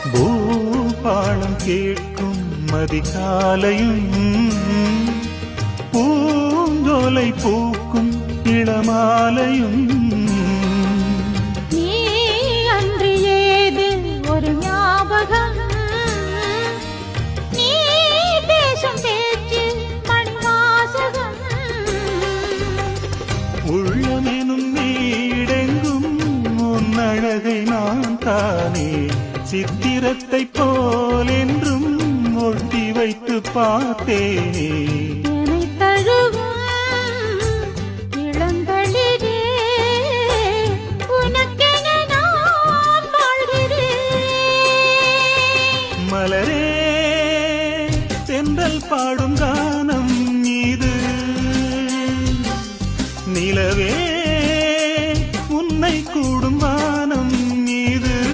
பூபாளம் கேட்கும் மதிகாலையும் பூஞ்சோலை பூக்கும் இளமாலையும் நீ அன்று ஏது ஒரு ஞாபகம் நீ பேசும் பேச்சு மணிவாசகம் உள்ளமெனும் நீடெங்கும் உன் அழகை நான் தானே சித்திரத்தை போல் என்றும் ஒட்டி வைத்து பார்த்தேனே என்னை தழுவும் இளந்தளிரே உனக்கென நான் வாழ்கிறேன் மலரே தென்றல் பாடும்